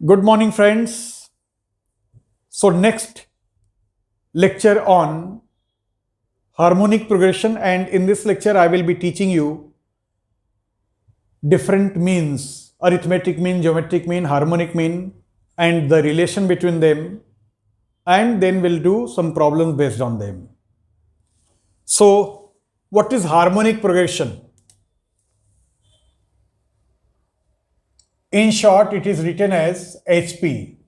Good morning, friends. So, next lecture on harmonic progression, and in this lecture, I will be teaching you different means: arithmetic mean, geometric mean, harmonic mean, and the relation between them, and then we'll do some problems based on them. So, what is harmonic progression? In short, it is written as HP.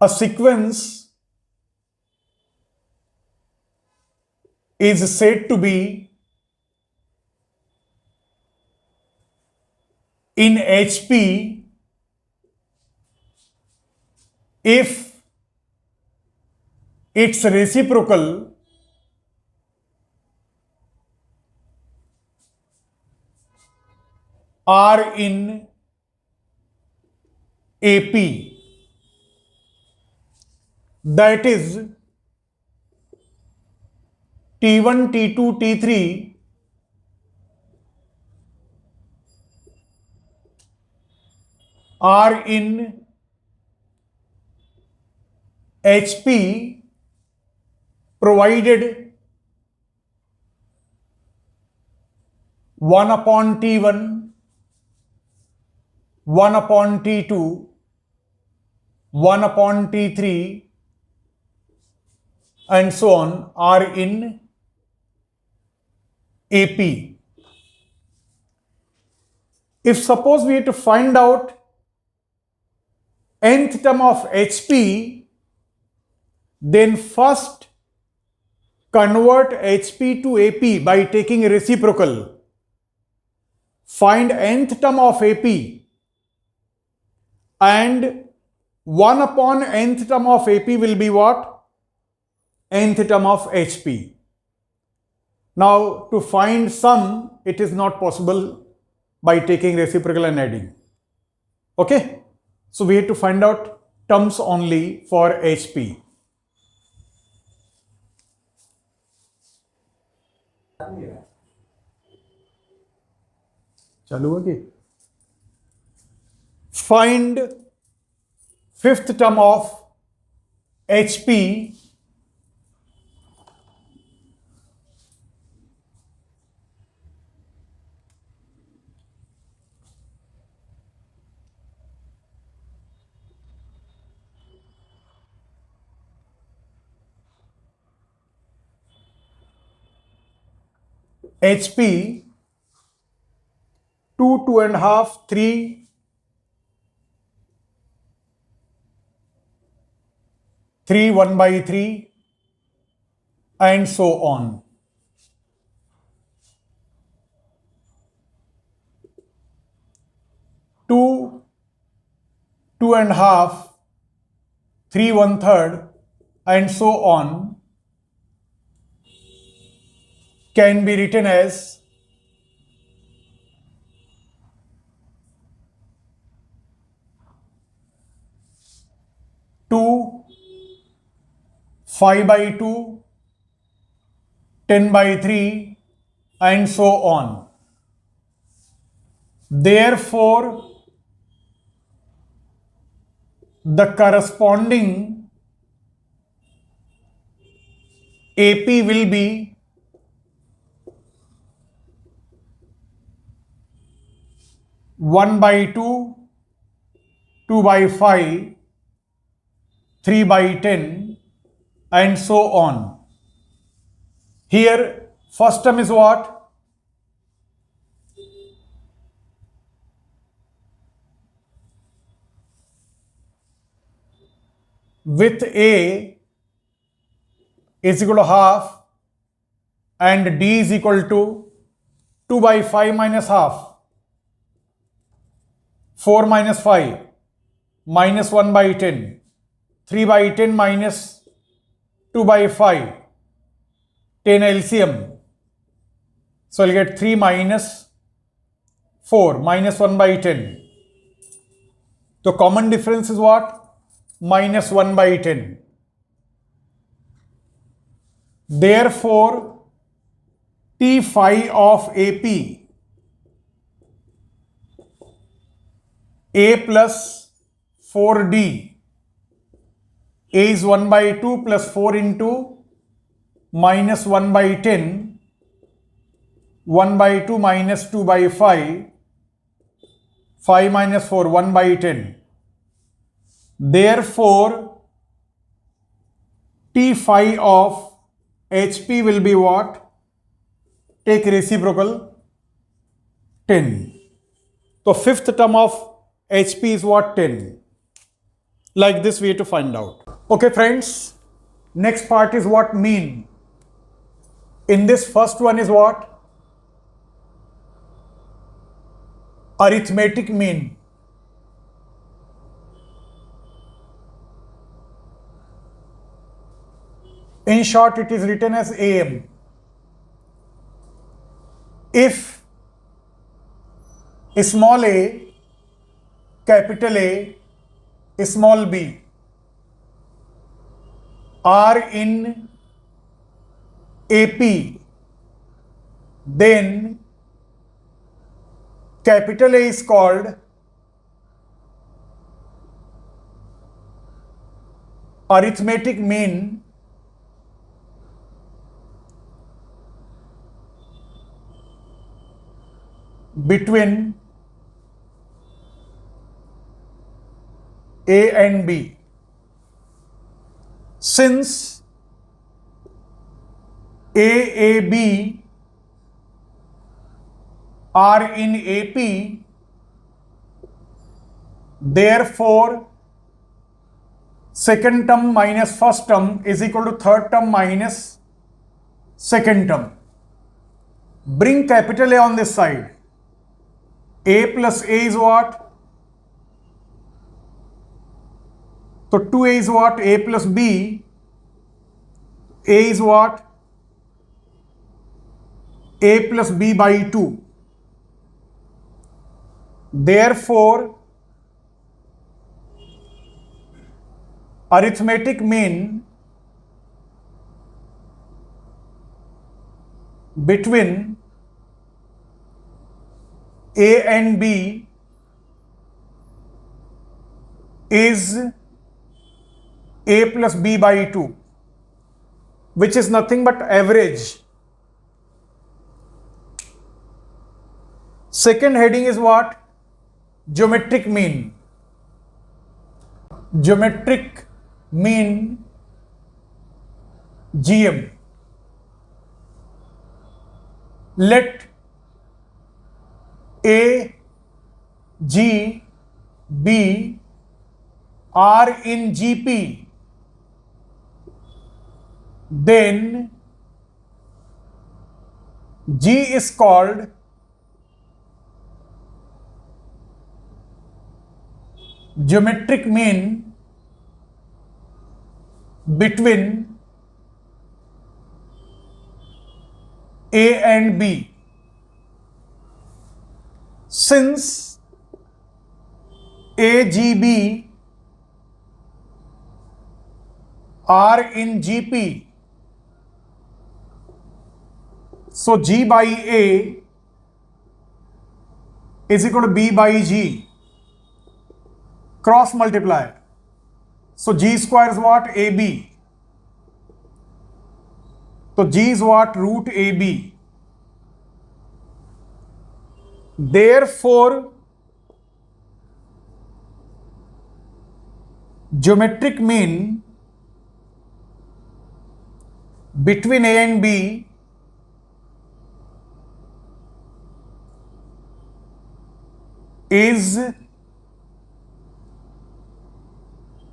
A sequence is said to be in HP if its reciprocal are in AP, that is T1, T2, T3 are in HP provided 1 upon T1, 1 upon T2, 1 upon T3 and so on are in AP. If suppose we have to find out nth term of HP, then first convert HP to AP by taking reciprocal. Find nth term of AP and 1 upon nth term of AP will be what? Nth term of HP. Now to find sum, it is not possible by taking reciprocal and adding. Okay? So we have to find out terms only for HP. चालू होगी. Find fifth term of HP HP 2, 2.5, 3, 3, 1 by 3 and so on. 2, 2.5, 3, 1/3 and so on can be written as 2, 5 by 2, 10 by 3 and so on. Therefore, the corresponding AP will be 1 by 2, 2 by 5, 3 by 10 and so on. Here first term is what? With A is equal to half and D is equal to 2 by 5 minus half, 4 minus 5 minus 1 by 10, 3 by 10 minus 2 by 5, 10 LCM. So I'll get 3 minus 4 minus 1 by 10. So common difference is what? Minus 1 by 10. Therefore, T phi of AP, A plus 4D, A is 1 by 2 plus 4 into minus 1 by 10, 1 by 2 minus 2 by 5, 5 minus 4, 1 by 10. Therefore, T phi of HP will be what? Take reciprocal 10. So fifth term of HP is what? 10. Like this way to find out. Okay friends, next part is what? Mean. In this first one is what? Arithmetic mean. In short, it is written as AM. If small a, capital A, small b are in AP, then capital A is called arithmetic mean between A and B. Since AAB are in AP, therefore second term minus first term is equal to third term minus second term. Bring capital A on this side. A plus A is what? So 2A is what? A plus B. A is what? A plus B by 2. Therefore, arithmetic mean between A and B is A plus B by 2, which is nothing but average. Second heading is what? Geometric mean. Geometric mean, GM. Let A, G, B are in GP, then G is called geometric mean between A and B. Since AGB are in GP, so G by A is equal to B by G. Cross multiply. So G square is what? AB. So G is what? Root AB. Therefore, geometric mean between A and B is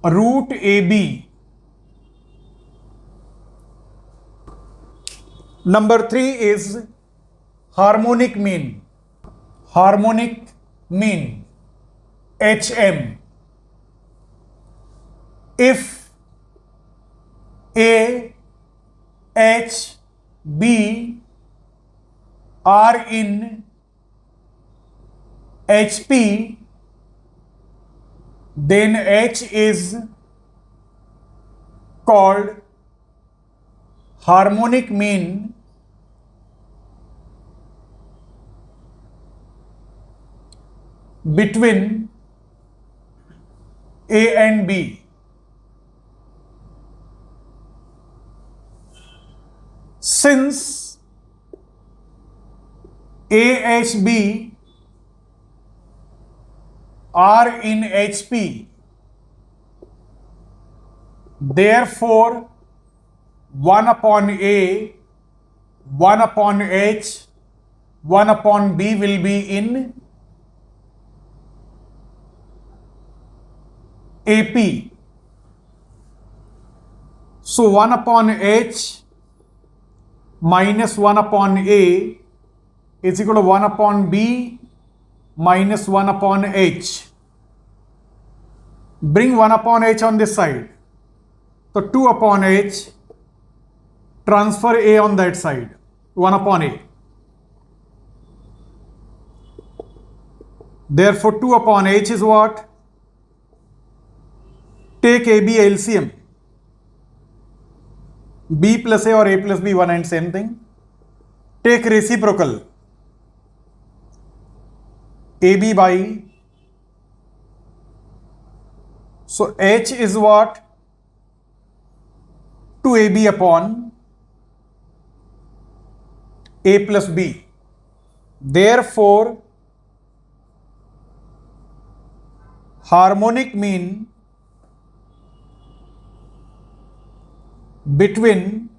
root AB. Number 3 is harmonic mean. Harmonic mean, HM. If A, H, B are in HP, then H is called harmonic mean between A and B. Since AHB are in HP, therefore 1 upon A, 1 upon H, 1 upon B will be in AP. So 1 upon H minus 1 upon A is equal to 1 upon B minus 1 upon H. Bring 1 upon H on this side. So 2 upon H, transfer A on that side, 1 upon A. Therefore 2 upon H is what? Take AB LCM. B plus A or A plus B, one and same thing. Take reciprocal. AB by, so H is what? 2AB upon A plus B. Therefore, harmonic mean between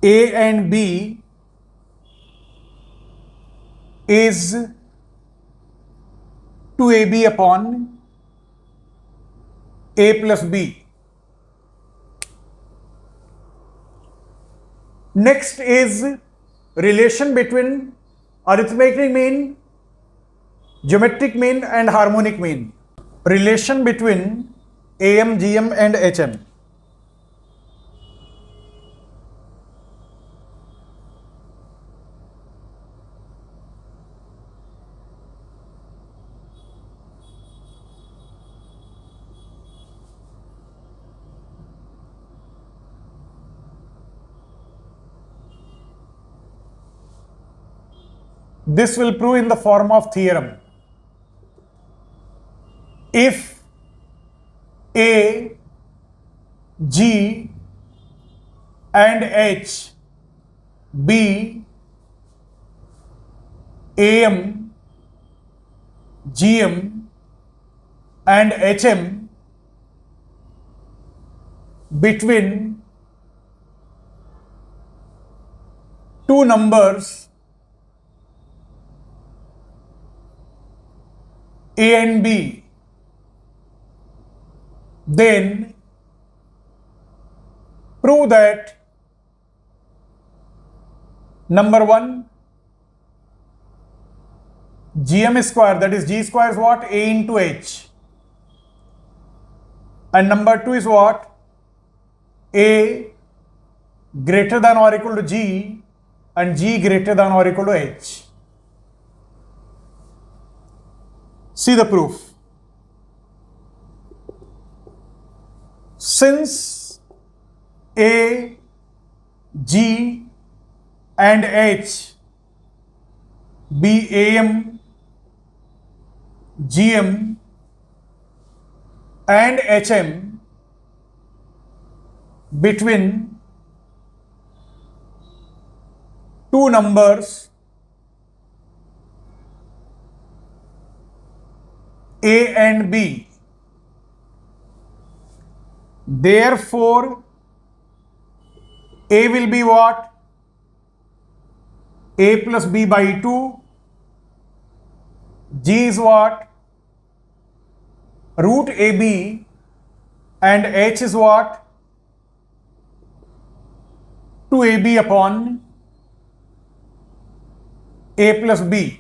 A and B is 2AB upon A plus B. Next is relation between arithmetic mean, geometric mean and harmonic mean. Relation between AM, GM and HM. This will prove in the form of theorem. If A, G and H be AM, GM and HM between two numbers A and B, then prove that number 1, GM square, that is G square is what? A into H. And number 2 is what? A greater than or equal to G and G greater than or equal to H. See the proof. Since A, G and H be AM, GM and HM between two numbers A and B, therefore A will be what? A plus B by 2. G is what? Root AB and H is what? 2AB upon A plus B.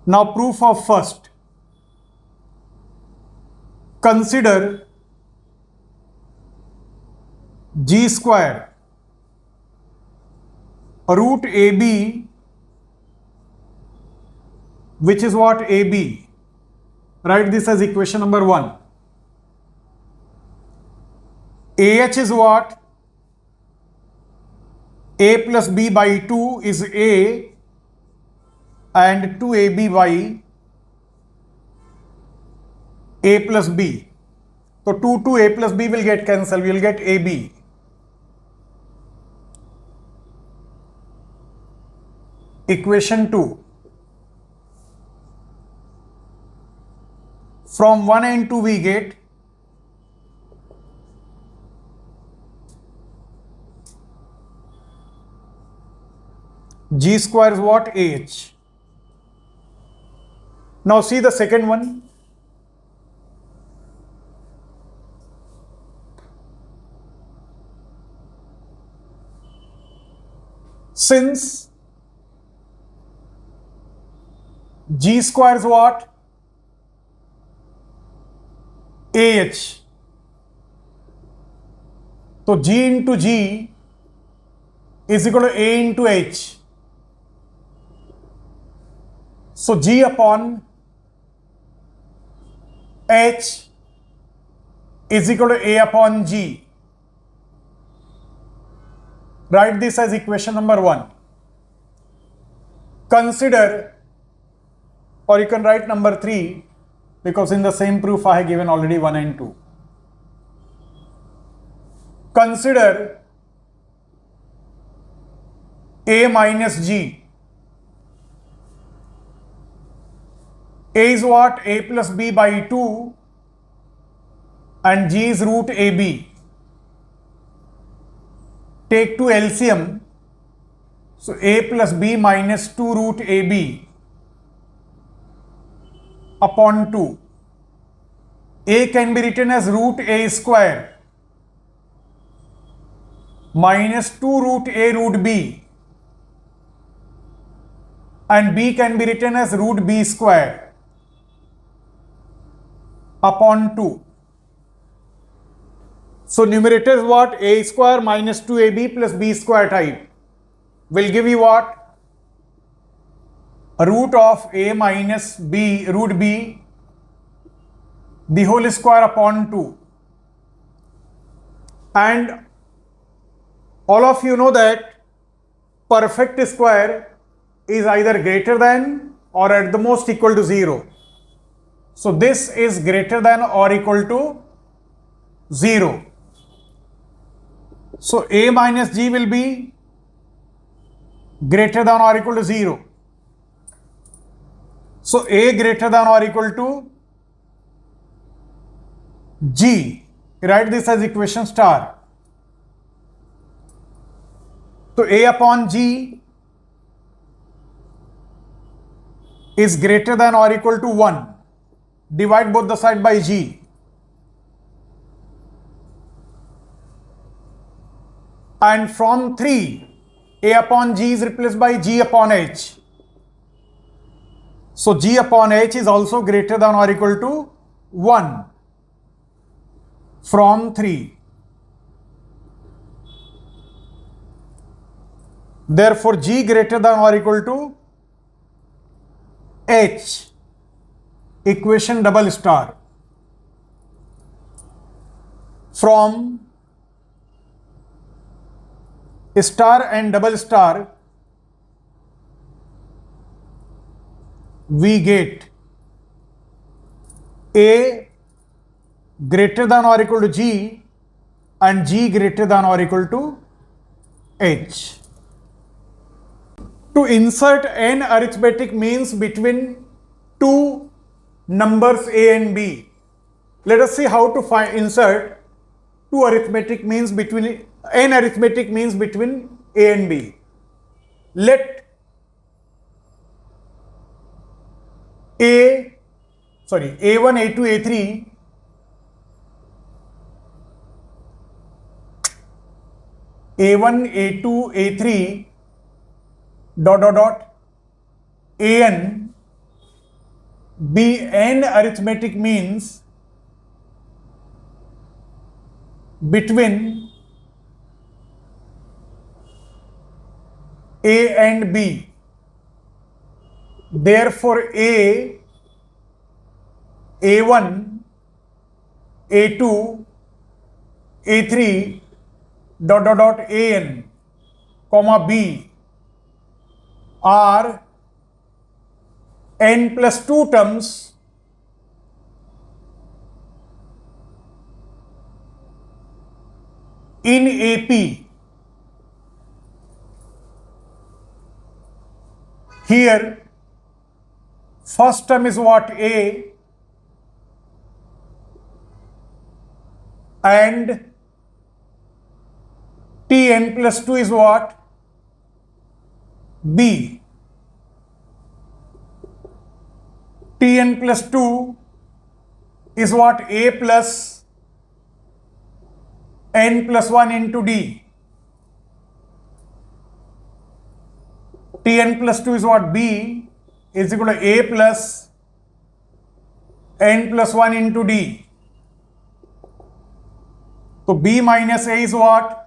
Now proof of first. Consider G square root AB which is what? AB. Write this as equation number 1. AH is what? A plus B by 2 is A, and 2AB by A plus B. So 2 A plus B will get cancelled. We will get AB. Equation 2. From 1 and 2 we get G square is what? H. Now see the second one. Since G square is what? AH. So G into G is equal to A into H. So G upon H is equal to A upon G. Write this as equation number 1. Consider, or you can write number 3, because in the same proof I have given already 1 and 2. Consider A minus G. A is what? A plus B by 2, and G is root AB. Take 2 LCM. So A plus B minus 2 root AB upon 2. A can be written as root A square minus 2 root A root B, and B can be written as root B square upon 2. So numerator is what? A square minus 2AB plus B square type will give you what? Root of A minus B root B the whole square upon 2. And all of you know that perfect square is either greater than or at the most equal to 0. So this is greater than or equal to 0. So A minus G will be greater than or equal to 0. So A greater than or equal to G. Write this as equation star. So A upon G is greater than or equal to 1. Divide both the side by G. And from 3, A upon G is replaced by G upon H. So G upon H is also greater than or equal to 1 from 3. Therefore, G greater than or equal to H. Equation double star. From star and double star, we get A greater than or equal to G and G greater than or equal to H. To insert n arithmetic means between two numbers A and B, let us see how to insert two arithmetic means between n arithmetic means between A and B. Let A1, A2, A3 A1, A2, A3 dot An be n arithmetic means between A and B. Therefore A1, A2, A3 dot dot dot AN comma B are n plus 2 terms in AP. Here first term is what? A, and Tn plus 2 is what? B. Tn plus 2 is what? A plus n plus 1 into D. Tn plus 2 is what? B is equal to A plus n plus 1 into D. So B minus A is what?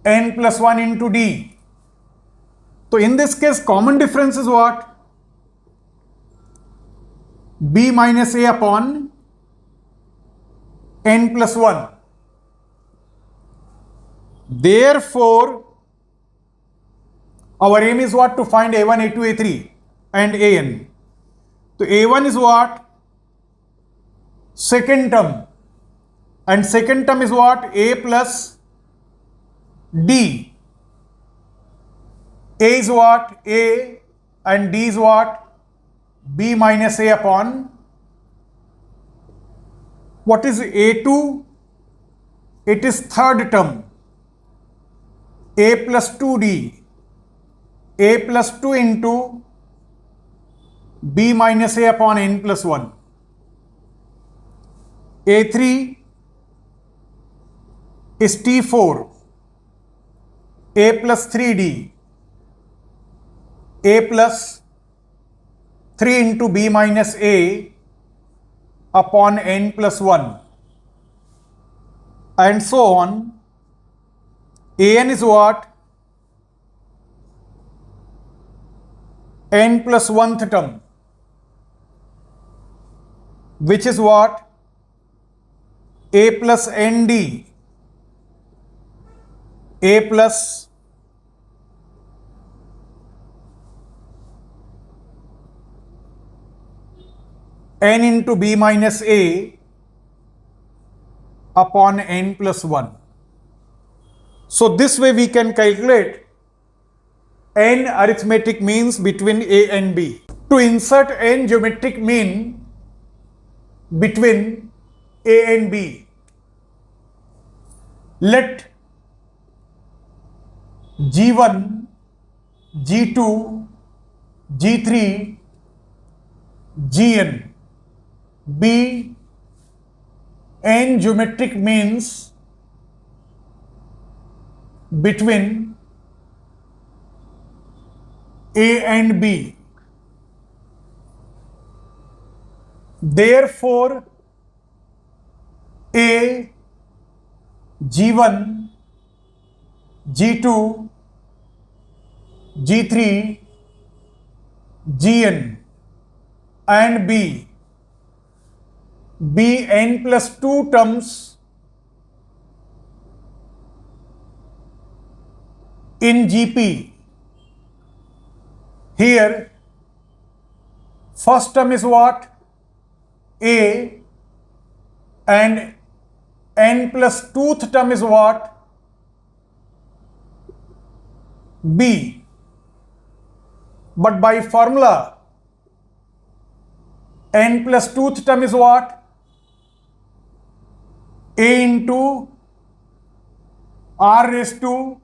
N plus 1 into D. So in this case, common difference is what? B minus A upon n plus 1. Therefore, our aim is what? To find A1, A2, A3 and AN. So A1 is what? Second term. And second term is what? A plus D. A is what? A, and D is what? B minus A upon. What is A2? It is third term. A plus 2D. A plus 2 into B minus A upon n plus 1. A3 is T4. A plus 3D. A plus 3 into B minus A upon n plus 1. And so on. An is what? N plus 1th term, which is what? A plus ND. A plus n into B minus A upon n plus 1. So this way we can calculate n arithmetic means between A and B. To insert n geometric mean between A and B, let G1, G2, G3, Gn be n geometric means between A and B. Therefore, A, G1, G2, G3, Gn and B be n plus 2 terms in GP. Here, first term is what? A, and n plus 2th term is what? B. But by formula, n plus 2th term is what? A into r raised to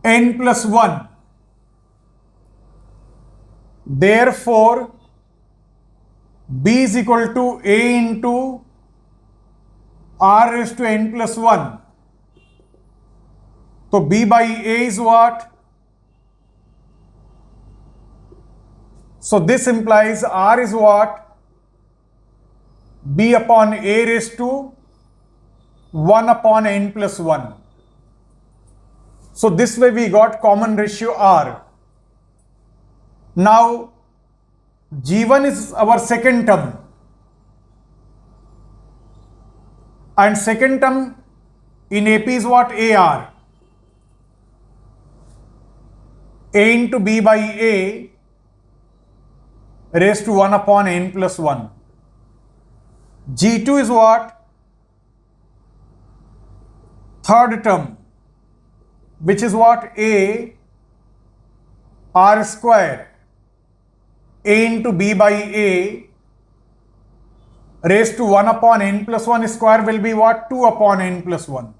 n plus 1. Therefore, B is equal to A into r raised to n plus 1. So B by A is what? So this implies R is what? B upon A raised to 1 upon n plus 1. So this way we got common ratio R. Now G1 is our second term, and second term in AP is what? AR. A into B by A raised to 1 upon n plus 1. G2 is what? Third term, which is what? A R square. A into B by A raised to 1 upon n plus 1 square will be what? 2 upon n plus 1.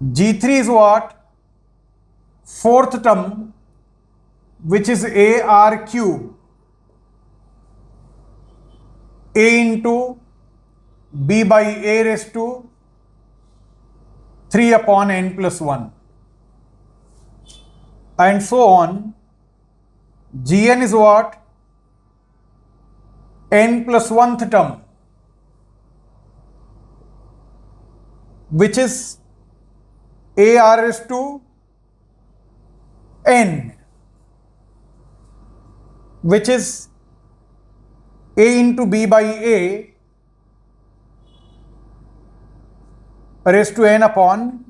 G3 is what? Fourth term, which is AR cube. A into B by A raised to 3 upon n plus 1. And so on. Gn is what? N plus 1th term, which is AR raised to n, which is A into B by A raised to n upon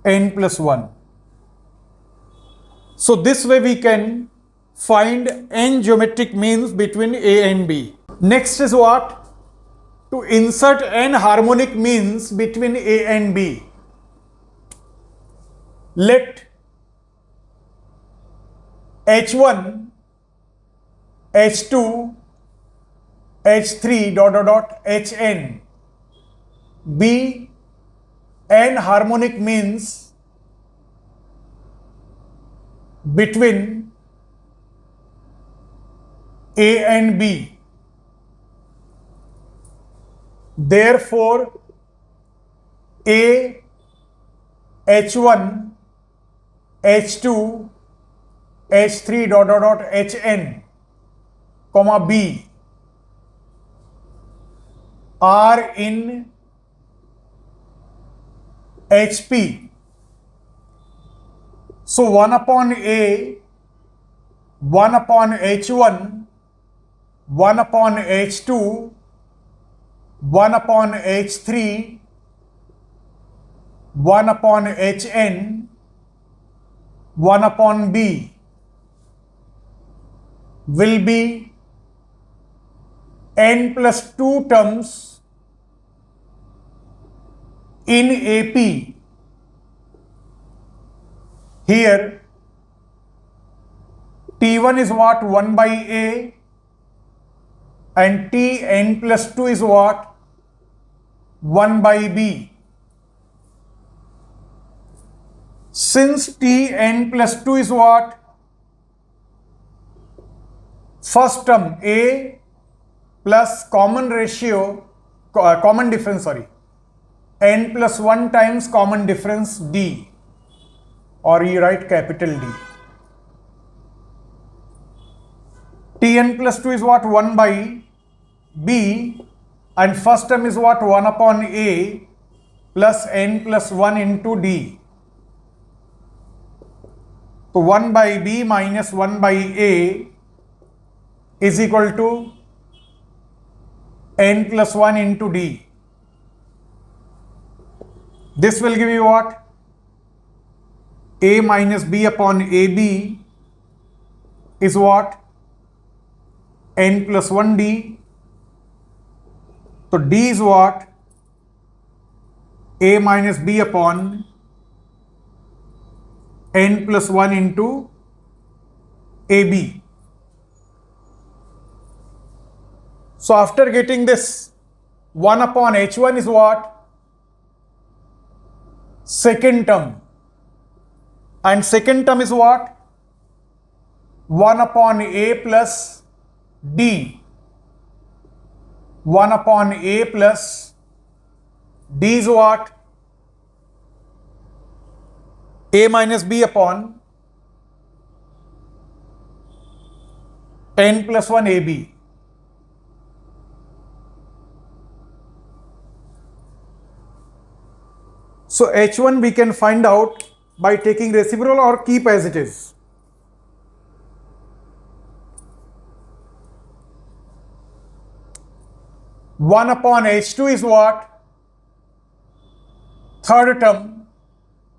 n plus 1. So this way we can find n geometric means between A and B. Next is what? To insert n harmonic means between A and B. Let H1, H2, H3 dot dot dot Hn be n harmonic means between A and B. Therefore, A, H1, H2, H3 dot dot dot Hn, comma B are in HP. So 1 upon A, 1 upon H1, 1 upon H2, 1 upon H3, 1 upon Hn, 1 upon B will be n plus 2 terms in AP. Here T1 is what? 1 by A, and Tn plus 2 is what? 1 by B. Since Tn plus 2 is what? First term A plus common ratio, common difference, n plus 1 times common difference D, or you write capital D. Tn plus 2 is what? 1 by B, and first term is what? 1 upon A plus n plus 1 into D. So 1 by B minus 1 by A is equal to n plus 1 into D. This will give you what? A minus B upon AB is what? N plus 1D. So D is what? A minus B upon n plus 1 into AB. So after getting this, 1 upon H1 is what? Second term. And second term is what? 1 upon A plus D. 1 upon A plus D is what? A minus B upon n plus 1 AB. So H1 we can find out by taking reciprocal or keep as it is. One upon H2 is what? Third term,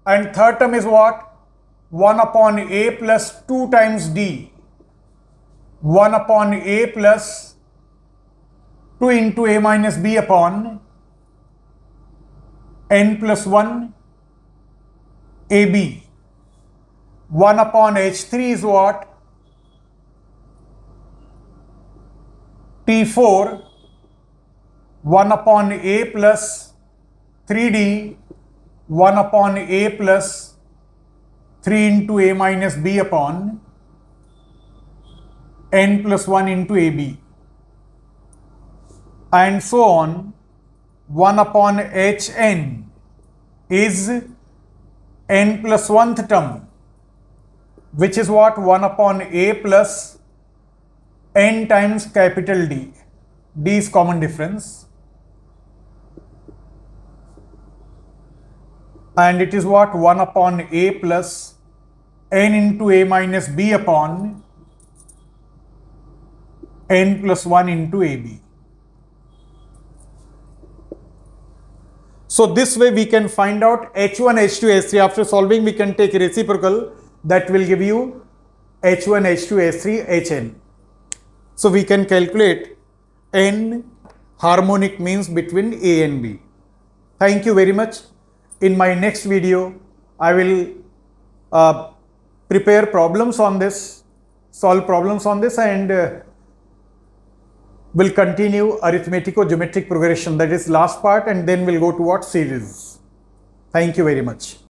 and third term is what? 1 upon A plus 2 times D. 1 upon A plus 2 into A minus B upon N plus 1 AB. 1 upon H3 is what? T4, 1 upon A plus 3D, 1 upon A plus 3 into A minus B upon N plus 1 into AB, and so on. 1 upon Hn is N plus 1th term, which is what? 1 upon A plus N times capital D. D is common difference. And it is what? 1 upon A plus N into A minus B upon N plus 1 into AB. So this way we can find out H1, H2, H3. After solving, we can take reciprocal. That will give you H1, H2, H3, Hn. So we can calculate N harmonic means between A and B. Thank you very much. In my next video, I will prepare problems on this, solve problems on this, and will continue arithmetico-geometric progression. That is last part, and then we'll go to what? Series. Thank you very much.